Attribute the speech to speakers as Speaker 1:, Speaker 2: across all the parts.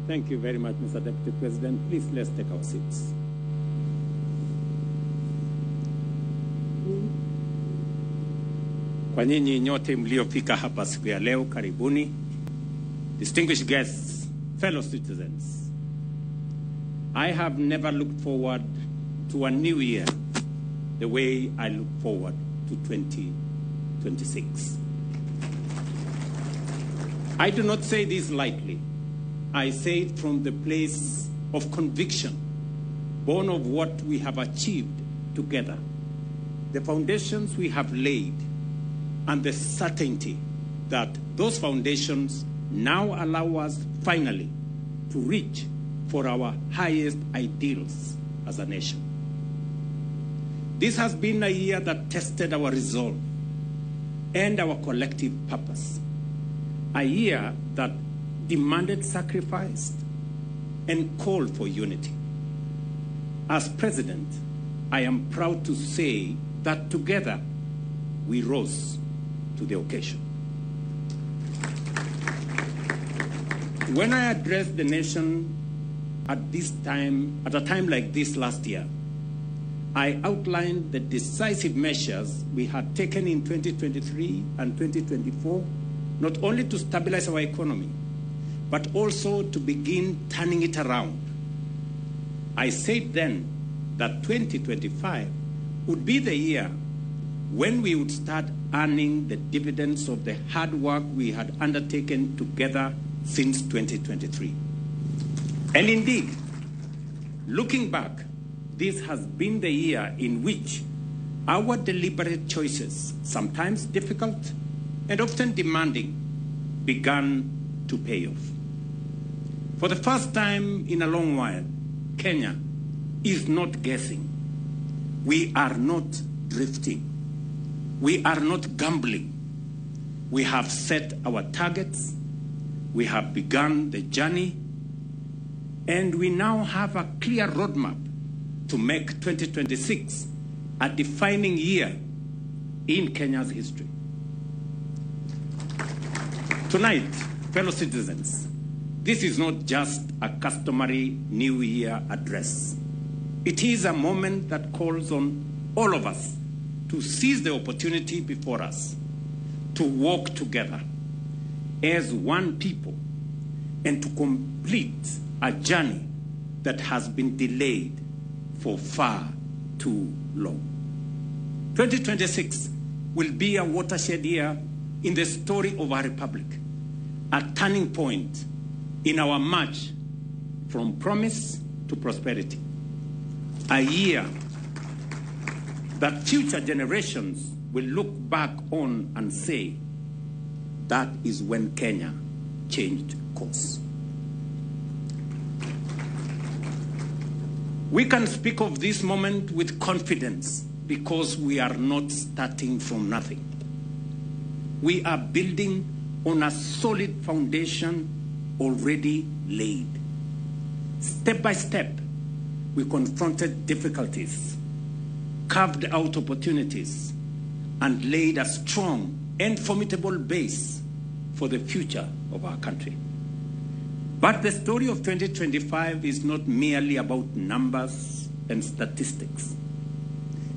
Speaker 1: Thank you very much, Mr. Deputy President. Please, let's take our seats. Kwa nyinyi nyote mliofika hapa siku ya leo, karibuni. Distinguished guests, fellow citizens, I have never looked forward to a new year the way I look forward to 2026. I do not say this lightly. I say it from the place of conviction, born of what we have achieved together, the foundations we have laid, and the certainty that those foundations now allow us finally to reach for our highest ideals as a nation. This has been a year that tested our resolve and our collective purpose, a year that demanded sacrifice and called for unity. As president, I am proud to say that together we rose to the occasion. When I addressed the nation at a time like this last year, I outlined the decisive measures we had taken in 2023 and 2024, not only to stabilize our economy, but also to begin turning it around. I said then that 2025 would be the year when we would start earning the dividends of the hard work we had undertaken together since 2023. And indeed, looking back, this has been the year in which our deliberate choices, sometimes difficult and often demanding, began to pay off. For the first time in a long while, Kenya is not guessing. We are not drifting. We are not gambling. We have set our targets. We have begun the journey. And we now have a clear roadmap to make 2026 a defining year in Kenya's history. Tonight, fellow citizens, this is not just a customary New Year address. It is a moment that calls on all of us to seize the opportunity before us, to walk together as one people, and to complete a journey that has been delayed for far too long. 2026 will be a watershed year in the story of our republic, a turning point in our march from promise to prosperity, a year that future generations will look back on and say, that is when Kenya changed course. We can speak of this moment with confidence because we are not starting from nothing. We are building on a solid foundation already laid. Step by step, we confronted difficulties, carved out opportunities, and laid a strong and formidable base for the future of our country. But the story of 2025 is not merely about numbers and statistics.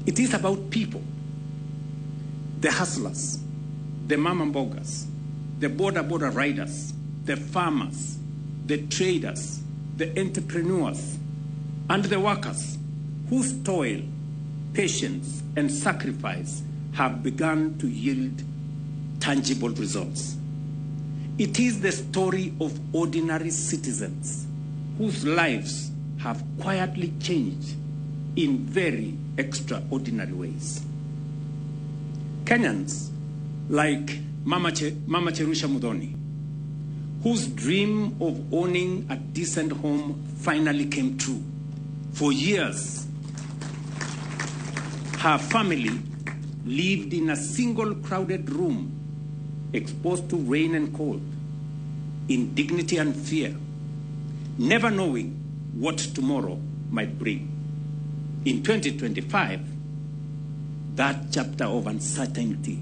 Speaker 1: It is about people, the hustlers, the mama mbogas, the border riders, the farmers, the traders, the entrepreneurs, and the workers whose toil, patience, and sacrifice have begun to yield tangible results. It is the story of ordinary citizens whose lives have quietly changed in very extraordinary ways. Kenyans like Mama Cherusha Mudhoni, whose dream of owning a decent home finally came true. For years, her family lived in a single crowded room, exposed to rain and cold, in dignity and fear, never knowing what tomorrow might bring. In 2025, that chapter of uncertainty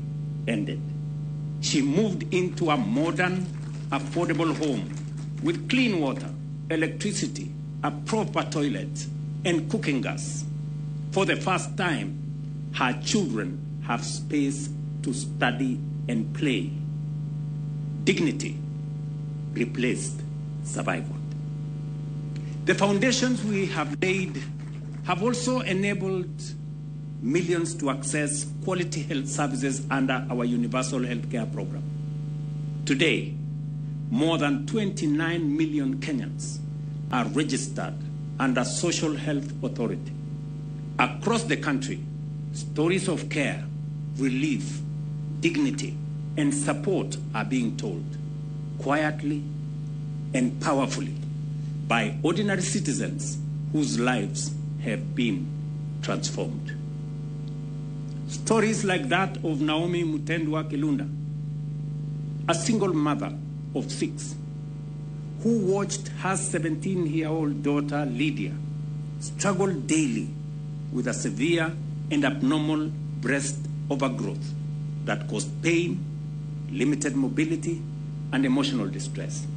Speaker 1: ended. She moved into a modern, affordable home with clean water, electricity, a proper toilet, and cooking gas. For the first time, her children have space to study and play. Dignity replaced survival. The foundations we have laid have also enabled millions to access quality health services under our universal health care program. Today, more than 29 million Kenyans are registered under Social Health Authority. Across the country, stories of care, relief, dignity, and support are being told quietly and powerfully by ordinary citizens whose lives have been transformed. Stories like that of Naomi Mutendwa Kilunda, a single mother of 6, who watched her 17-year-old daughter Lydia struggle daily with a severe and abnormal breast overgrowth that caused pain, limited mobility, and emotional distress.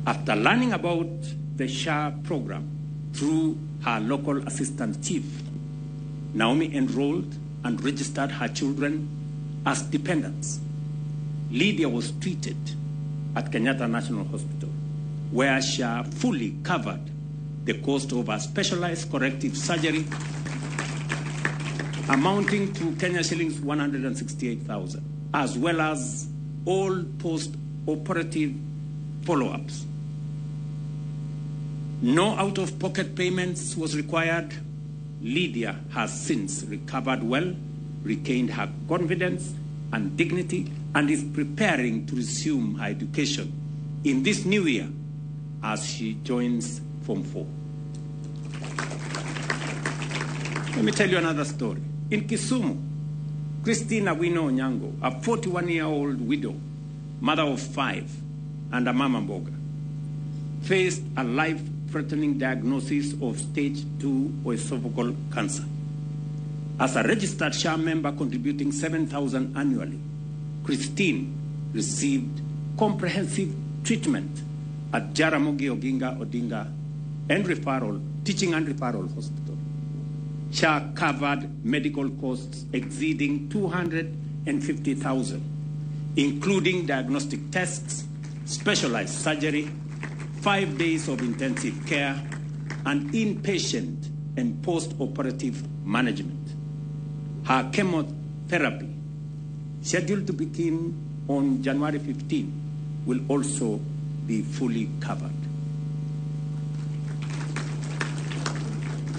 Speaker 1: After learning about the SHA program through her local assistant chief, Naomi enrolled and registered her children as dependents. Lydia was treated at Kenyatta National Hospital, where SHA fully covered the cost of a specialized corrective surgery amounting to Kenya shillings 168,000, as well as all post-operative follow-ups. No out-of-pocket payments was required. Lydia has since recovered well, regained her confidence and dignity, and is preparing to resume her education in this new year as she joins Form 4. Let me tell you another story. In Kisumu, Christina Wino Onyango, a 41-year-old widow, mother of 5, and a mama mboga, faced a life-threatening diagnosis of stage 2 esophageal cancer. As a registered SHA member contributing 7,000 annually, Christine received comprehensive treatment at Ramogi Oginga Odinga Teaching and Referral Hospital. SHA covered medical costs exceeding 250,000, including diagnostic tests, specialized surgery, 5 days of intensive care, and inpatient and post-operative management. Her chemotherapy, scheduled to begin on January 15, will also be fully covered.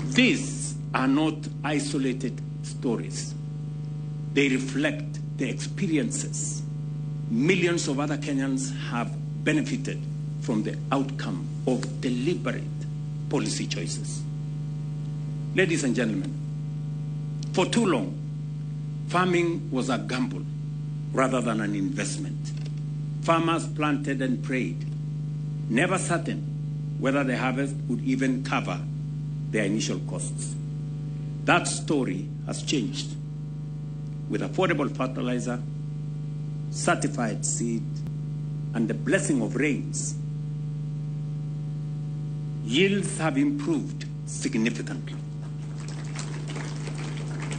Speaker 1: These are not isolated stories. They reflect the experiences millions of other Kenyans have benefited from the outcome of deliberate policy choices. Ladies and gentlemen, for too long, farming was a gamble rather than an investment. Farmers planted and prayed, never certain whether the harvest would even cover their initial costs. That story has changed. With affordable fertilizer, certified seed, and the blessing of rains, yields have improved significantly.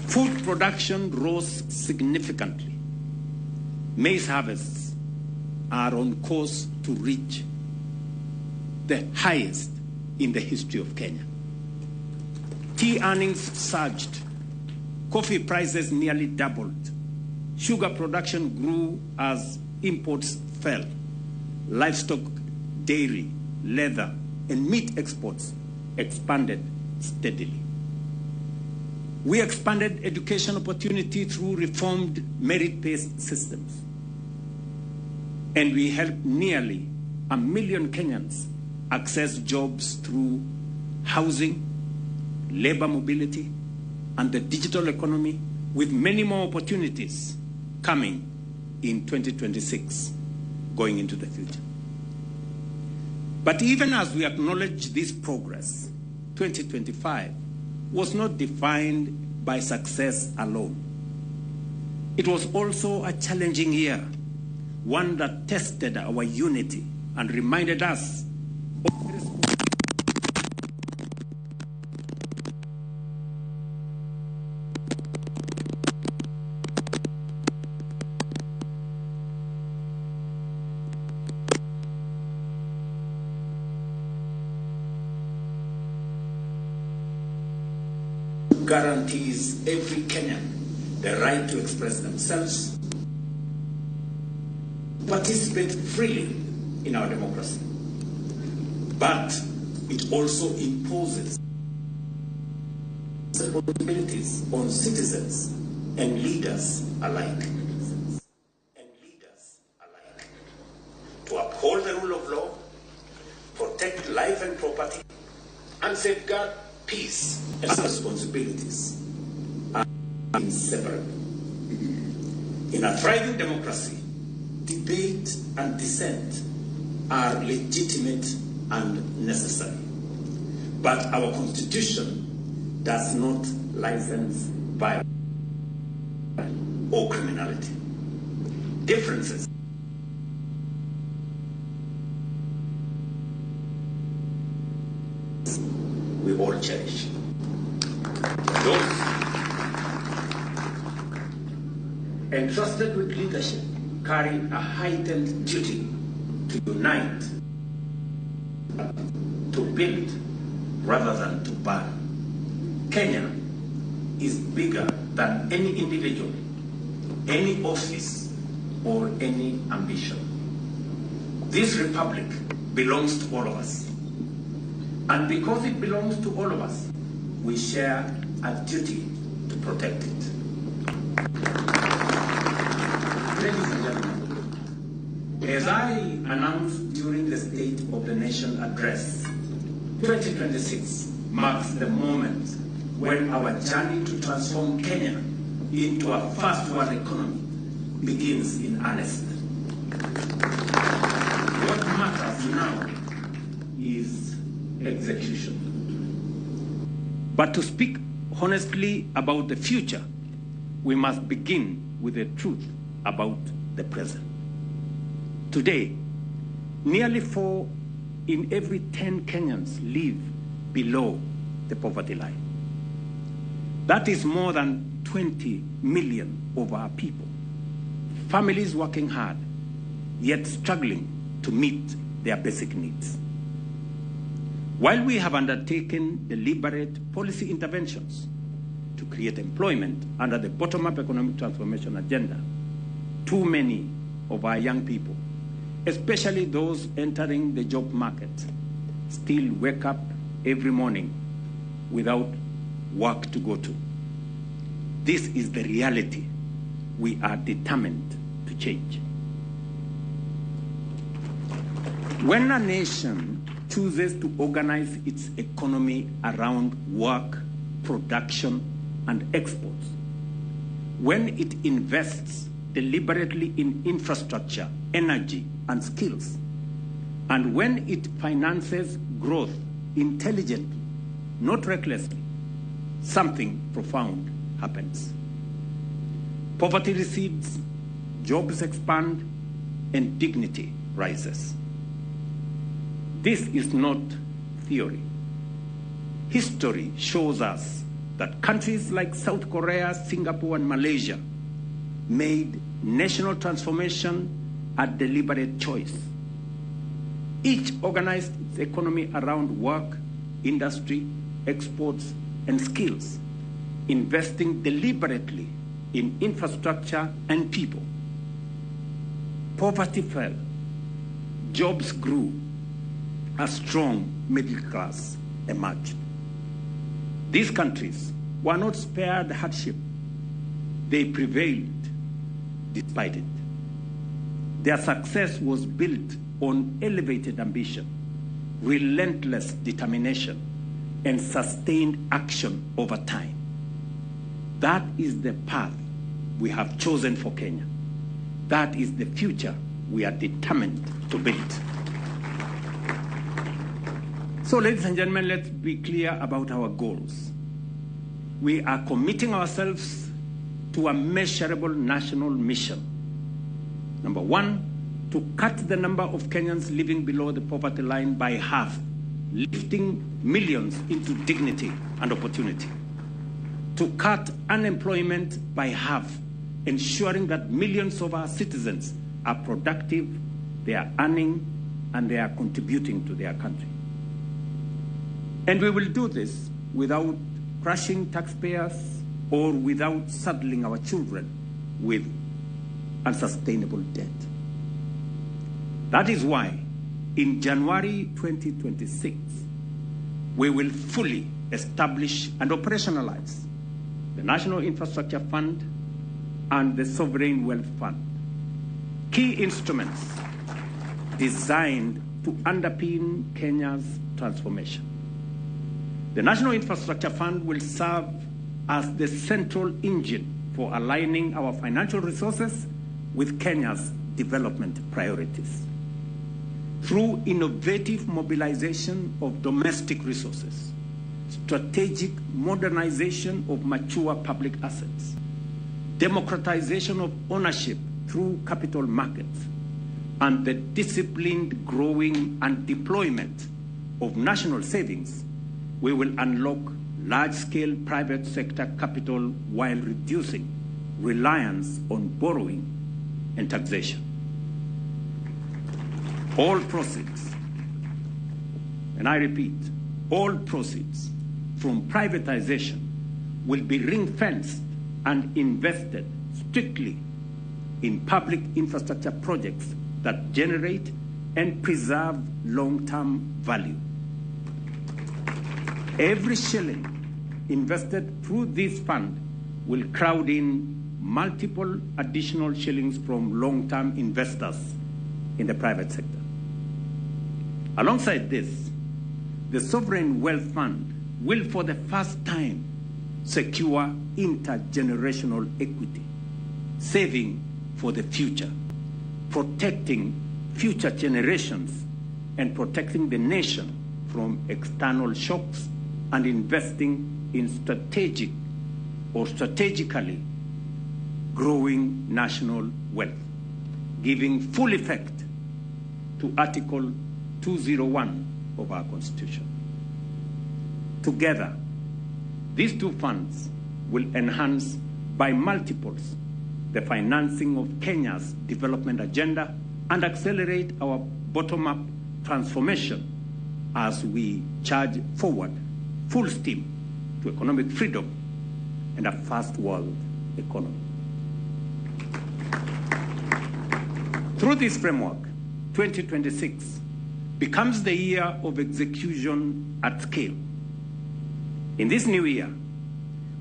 Speaker 1: Food production rose significantly. Maize harvests are on course to reach the highest in the history of Kenya. Tea earnings surged. Coffee prices nearly doubled. Sugar production grew as imports fell. Livestock, dairy, leather, and meat exports expanded steadily. We expanded education opportunity through reformed merit-based systems. And we helped nearly 1 million Kenyans access jobs through housing, labor mobility, and the digital economy, with many more opportunities coming in 2026, going into the future. But even as we acknowledge this progress, 2025 was not defined by success alone. It was also a challenging year, one that tested our unity and reminded us of the responsibility guarantees every Kenyan the right to express themselves, participate freely in our democracy. But it also imposes responsibilities on citizens and leaders alike. To uphold the rule of law, protect life and property, and safeguard peace. And responsibilities are inseparable. In a thriving democracy, debate and dissent are legitimate and necessary. But our Constitution does not license violence or criminality. Differences we all cherish. Those entrusted with leadership carry a heightened duty to unite, to build rather than to burn. Kenya is bigger than any individual, any office, or any ambition. This republic belongs to all of us. And because it belongs to all of us, we share a duty to protect it. Ladies and gentlemen, as I announced during the State of the Nation address, 2026 marks the moment when our journey to transform Kenya into a first-world economy begins in earnest. What matters now is execution. But to speak honestly about the future, we must begin with the truth about the present. Today, nearly 4 in every 10 Kenyans live below the poverty line. That is more than 20 million of our people. Families working hard, yet struggling to meet their basic needs. While we have undertaken deliberate policy interventions to create employment under the bottom-up economic transformation agenda, too many of our young people, especially those entering the job market, still wake up every morning without work to go to. This is the reality we are determined to change. When a nation chooses to organize its economy around work, production, and exports, when it invests deliberately in infrastructure, energy, and skills, and when it finances growth intelligently, not recklessly, something profound happens. Poverty recedes, jobs expand, and dignity rises. This is not theory. History shows us that countries like South Korea, Singapore, and Malaysia made national transformation a deliberate choice. Each organized its economy around work, industry, exports, and skills, investing deliberately in infrastructure and people. Poverty fell, jobs grew, a strong middle class emerged. These countries were not spared hardship. They prevailed despite it. Their success was built on elevated ambition, relentless determination, and sustained action over time. That is the path we have chosen for Kenya. That is the future we are determined to build. So, ladies and gentlemen, let's be clear about our goals. We are committing ourselves to a measurable national mission. Number one, to cut the number of Kenyans living below the poverty line by half, lifting millions into dignity and opportunity. To cut unemployment by half, ensuring that millions of our citizens are productive, they are earning, and they are contributing to their country. And we will do this without crushing taxpayers or without saddling our children with unsustainable debt. That is why in January 2026, we will fully establish and operationalize the National Infrastructure Fund and the Sovereign Wealth Fund, key instruments designed to underpin Kenya's transformation. The National Infrastructure Fund will serve as the central engine for aligning our financial resources with Kenya's development priorities. Through innovative mobilization of domestic resources, strategic modernization of mature public assets, democratization of ownership through capital markets, and the disciplined growing and deployment of national savings, we will unlock large-scale private sector capital while reducing reliance on borrowing and taxation. All proceeds, and I repeat, all proceeds from privatization will be ring-fenced and invested strictly in public infrastructure projects that generate and preserve long-term value. Every shilling invested through this fund will crowd in multiple additional shillings from long-term investors in the private sector. Alongside this, the Sovereign Wealth Fund will for the first time secure intergenerational equity, saving for the future, protecting future generations, and protecting the nation from external shocks, and investing in strategically growing national wealth, giving full effect to Article 201 of our Constitution. Together, these two funds will enhance by multiples the financing of Kenya's development agenda and accelerate our bottom-up transformation as we charge forward full steam to economic freedom and a first world economy. Through this framework, 2026 becomes the year of execution at scale. In this new year,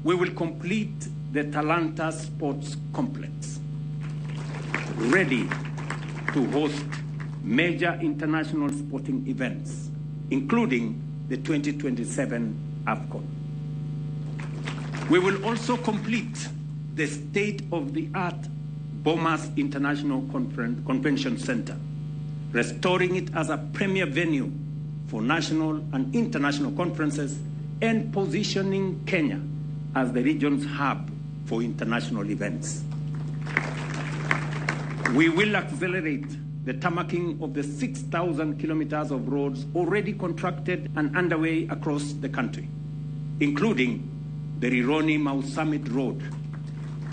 Speaker 1: we will complete the Talanta Sports Complex, ready to host major international sporting events, including the 2027 AFCON. We will also complete the state-of-the-art Bomas International Convention Center, restoring it as a premier venue for national and international conferences and positioning Kenya as the region's hub for international events. We will accelerate the tarmacking of the 6,000 kilometers of roads already contracted and underway across the country, including the Rironi-Mau Summit Road,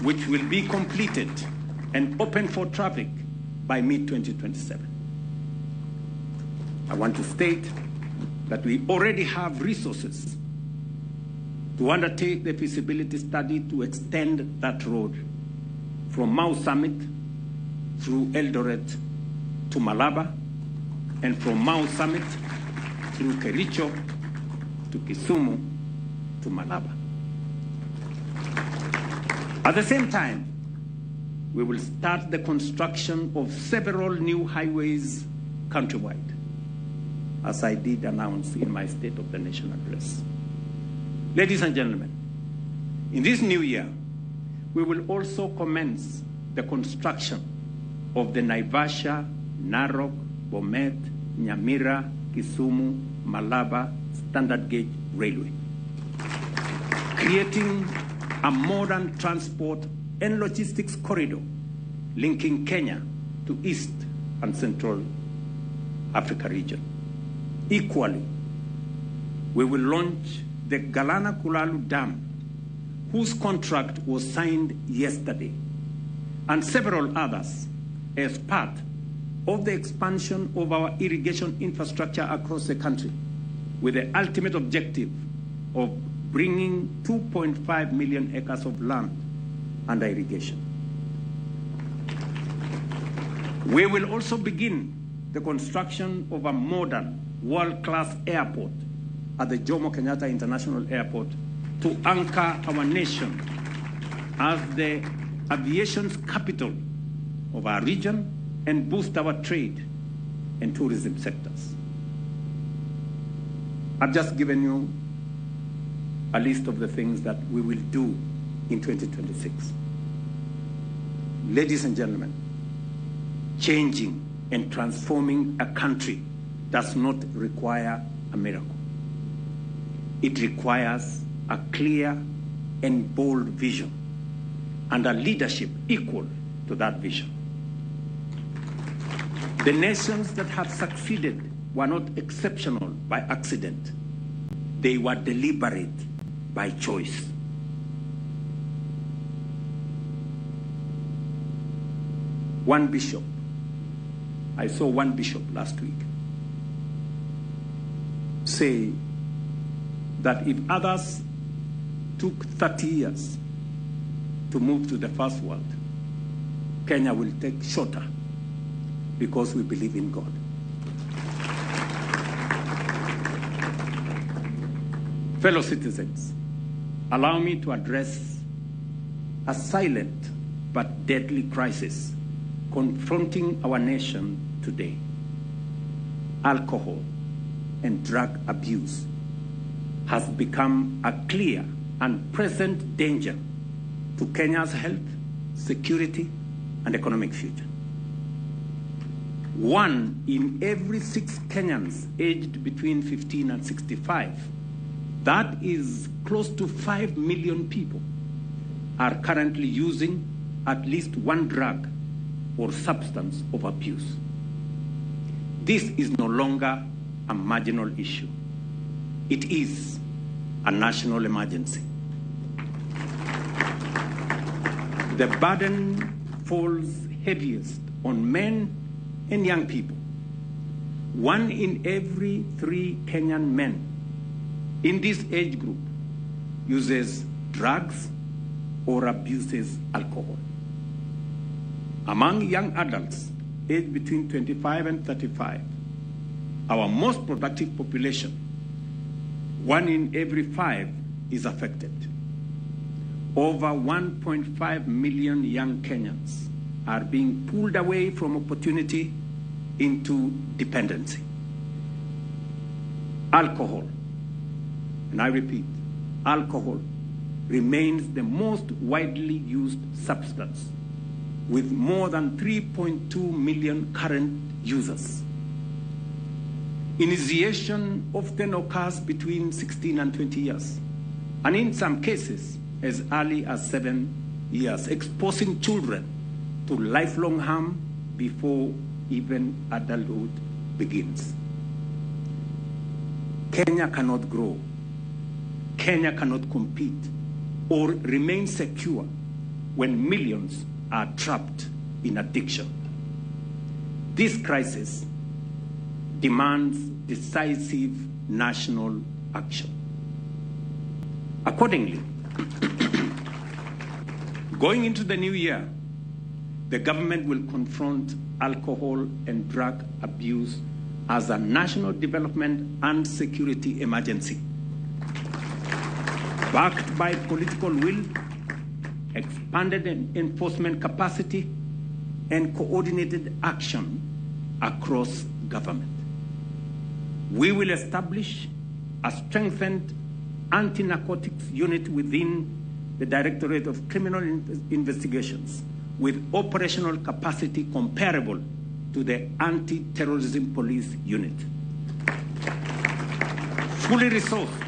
Speaker 1: which will be completed and open for traffic by mid-2027. I want to state that we already have resources to undertake the feasibility study to extend that road from Mau Summit through Eldoret to Malaba, and from Mau Summit through Kericho to Kisumu to Malaba. At the same time, we will start the construction of several new highways countrywide, as I did announce in my State of the Nation address. Ladies and gentlemen, in this new year, we will also commence the construction of the Naivasha, Narok, Bomet, Nyamira, Kisumu, Malaba Standard Gauge Railway, creating a modern transport and logistics corridor linking Kenya to East and Central Africa region. Equally, we will launch the Galana Kulalu Dam, whose contract was signed yesterday, and several others as part of the expansion of our irrigation infrastructure across the country, with the ultimate objective of bringing 2.5 million acres of land under irrigation. We will also begin the construction of a modern, world-class airport at the Jomo Kenyatta International Airport to anchor our nation as the aviation's capital of our region and boost our trade and tourism sectors. I've just given you a list of the things that we will do in 2026. Ladies and gentlemen, changing and transforming a country does not require a miracle. It requires a clear and bold vision and a leadership equal to that vision. The nations that have succeeded were not exceptional by accident. They were deliberate by choice. One bishop, I saw one bishop last week say that if others took 30 years to move to the first world, Kenya will take shorter because we believe in God. Fellow citizens, allow me to address a silent but deadly crisis confronting our nation today. Alcohol and drug abuse has become a clear and present danger to Kenya's health, security, and economic future. 1 in every 6 Kenyans aged between 15 and 65, that is close to 5 million people, are currently using at least one drug or substance of abuse. This is no longer a marginal issue. It is a national emergency. The burden falls heaviest on men and young people. 1 in every 3 Kenyan men in this age group uses drugs or abuses alcohol. Among young adults aged between 25 and 35, our most productive population, 1 in every 5 is affected. Over 1.5 million young Kenyans are being pulled away from opportunity into dependency. Alcohol, and I repeat, alcohol remains the most widely used substance, with more than 3.2 million current users. Initiation often occurs between 16 and 20 years, and in some cases, as early as 7 years, exposing children to lifelong harm before even adulthood begins. Kenya cannot grow. Kenya cannot compete or remain secure when millions are trapped in addiction. This crisis demands decisive national action. Accordingly, going into the new year, the government will confront alcohol and drug abuse as a national development and security emergency. Backed by political will, expanded enforcement capacity, and coordinated action across government. We will establish a strengthened anti-narcotics unit within the Directorate of Criminal Investigations with operational capacity comparable to the Anti-Terrorism Police Unit. Fully resourced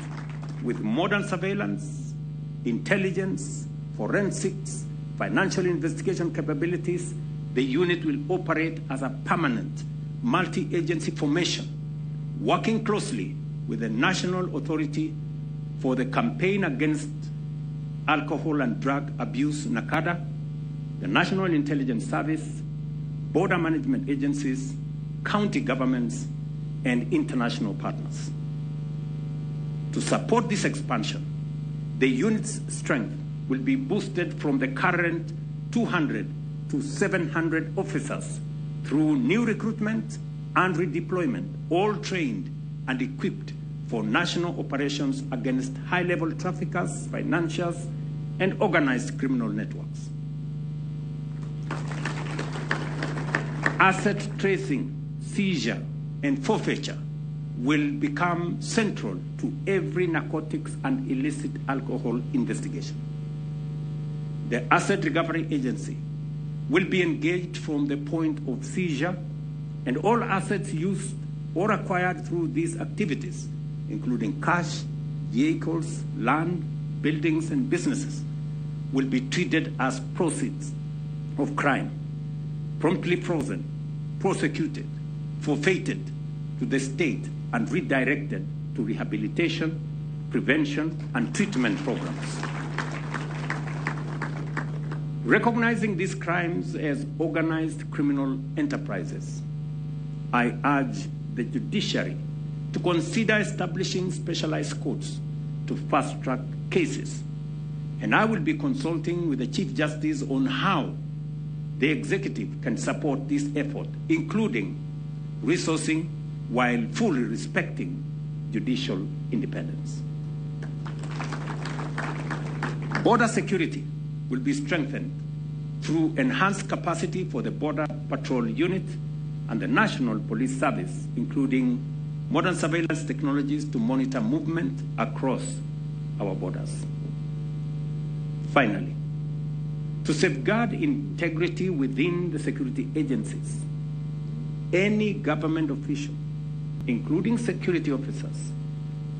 Speaker 1: with modern surveillance, intelligence, forensics, financial investigation capabilities, the unit will operate as a permanent multi-agency formation, working closely with the National Authority for the Campaign Against Alcohol and Drug Abuse, NACADA, the National Intelligence Service, border management agencies, county governments, and international partners. To support this expansion, The unit's strength will be boosted from the current 200 to 700 officers through new recruitment and redeployment, all trained and equipped for national operations against high-level traffickers, financiers, and organized criminal networks. Asset tracing, seizure, and forfeiture will become central to every narcotics and illicit alcohol investigation. The Asset Recovery Agency will be engaged from the point of seizure, and all assets used or acquired through these activities, including cash, vehicles, land, buildings, and businesses, will be treated as proceeds of crime, promptly frozen, prosecuted, forfeited to the state, and redirected to rehabilitation, prevention, and treatment programs. Recognizing these crimes as organized criminal enterprises, I urge the judiciary to consider establishing specialized courts to fast-track cases. And I will be consulting with the Chief Justice on how the executive can support this effort, including resourcing while fully respecting judicial independence. Border security will be strengthened through enhanced capacity for the Border Patrol Unit and the National Police Service, including modern surveillance technologies to monitor movement across our borders. Finally, to safeguard integrity within the security agencies, any government official, including security officers,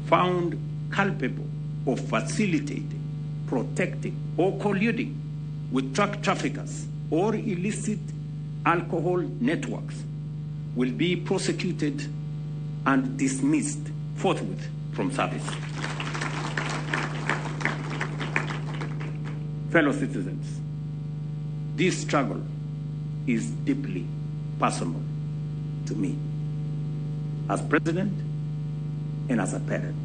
Speaker 1: found culpable of facilitating, protecting, or colluding with drug traffickers or illicit alcohol networks will be prosecuted and dismissed forthwith from service. Fellow citizens, this struggle is deeply personal to me as president and as a parent.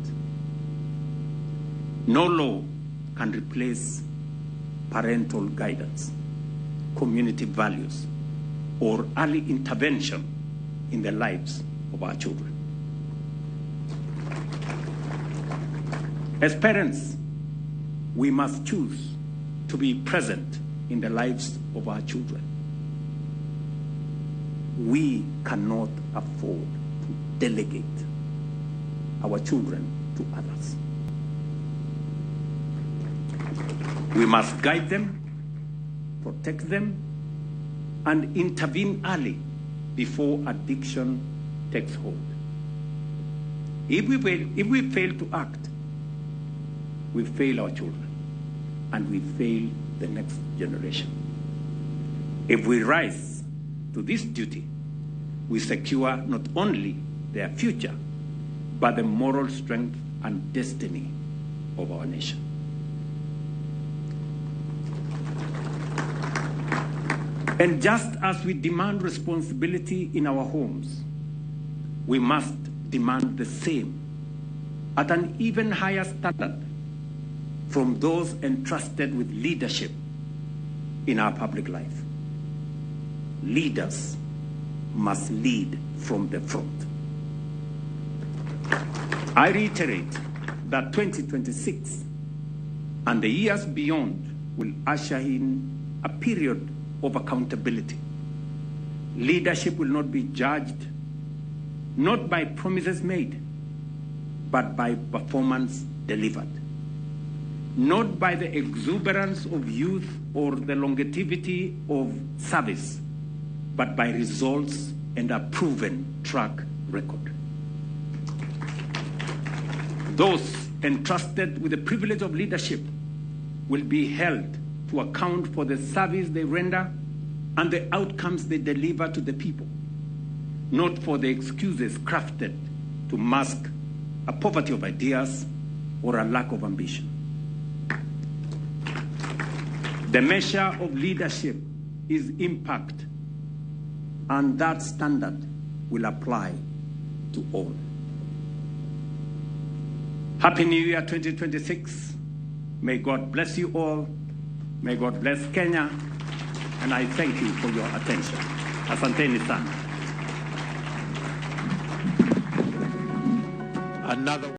Speaker 1: No law can replace parental guidance, community values, or early intervention in the lives of our children. As parents, we must choose to be present in the lives of our children. We cannot afford to delegate our children to others. We must guide them, protect them, and intervene early before addiction takes hold. If we fail to act, we fail our children and we fail the next generation. If we rise to this duty, we secure not only their future, but the moral strength and destiny of our nation. And just as we demand responsibility in our homes, we must demand the same at an even higher standard from those entrusted with leadership in our public life. Leaders must lead from the front. I reiterate that 2026 and the years beyond will usher in a period of accountability. Leadership will not be judged not by promises made, but by performance delivered. Not by the exuberance of youth or the longevity of service, but by results and a proven track record. Those entrusted with the privilege of leadership will be held to account for the service they render and the outcomes they deliver to the people, not for the excuses crafted to mask a poverty of ideas or a lack of ambition. The measure of leadership is impact, and that standard will apply to all. Happy New Year 2026, May God bless you all. May God bless Kenya. And I thank you for your attention. Asanteni sana.
Speaker 2: Another